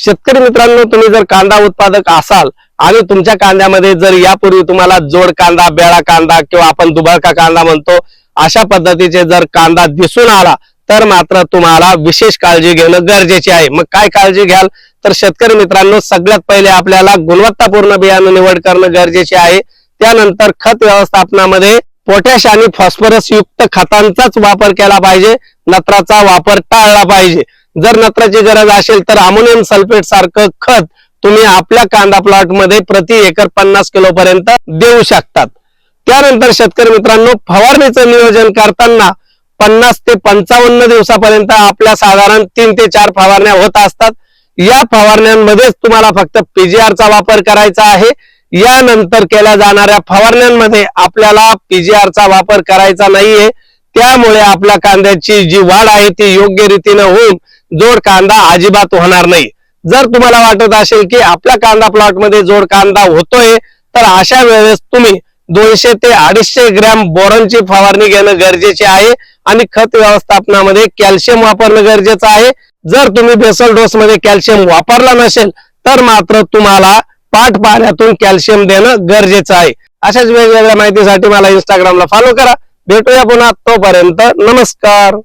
शेतकरी मित्रांनो, तुम्ही जर कांदा उत्पादक असाल आणि तुमच्या कांद्यामध्ये जर यापूर्वी तुम्हाला जोड कांदा, बेळा कांदा किंवा आपण दुबळका कांदा म्हणतो अशा पद्धतीचे जर कांदा दिसून आला तर मात्र तुम्हाला विशेष काळजी घेणं गरजेचे आहे। मग काय काळजी घ्याल तर शेतकरी मित्रांनो, सगळ्यात पहिले आपल्याला गुणवत्तापूर्ण बियाणे निवड करणं गरजेचे आहे। त्यानंतर खत व्यवस्थापनामध्ये पोटॅश आणि फॉस्फरस युक्त खतांचाच वापर केला पाहिजे, नत्राचा वापर टाळला पाहिजे। जर नत्राची गरज असेल तर अमोनियम सल्फेट सारखं खत तुम्ही आपल्या कांदा प्लॉट मध्ये प्रति एकर 50 किलो पर्यंत देऊ शकतात। त्यानंतर शेतकरी मित्रांनो, फवारणीचं नियोजन करताना 50 ते 55 दिवसापर्यंत आपल्या साधारण 3 ते 4 फवारण्या होत असतात। या फवारण्यांमध्येच तुम्हाला फक्त पीजीआर चा वापर करायचा आहे। यानंतर केल्या जाणाऱ्या फवारण्यांमध्ये आपल्याला पीजीआर चा वापर करायचा नाहीये। त्यामुळे आपल्या कांद्याची जी वाढ आहे ती योग्य रीतीने होऊन जोड कांदा अजिबात होणार नाही। जर तुम्हाला वाटत असेल की आपल्या कांदा प्लॉट मध्ये जोड कांदा होतोय तर अशा वेळेस तुम्ही 200 ते 250 ग्रॅम बोरॉनची फवारणी घेणं गरजेचे आहे आणि खत व्यवस्थापनामध्ये कॅल्शियम वापरणं गरजेचं आहे। जर तुम्ही बेसल डोस मध्ये कॅल्शियम वापरला नसेल तर मात्र तुम्हाला पाट पाण्यातून कॅल्शियम देणं गरजेचं आहे। अशाच वेगवेगळ्या माहितीसाठी मला इंस्टाग्रामला फॉलो करा। भेटूया पुन्हा, तोपर्यंत नमस्कार।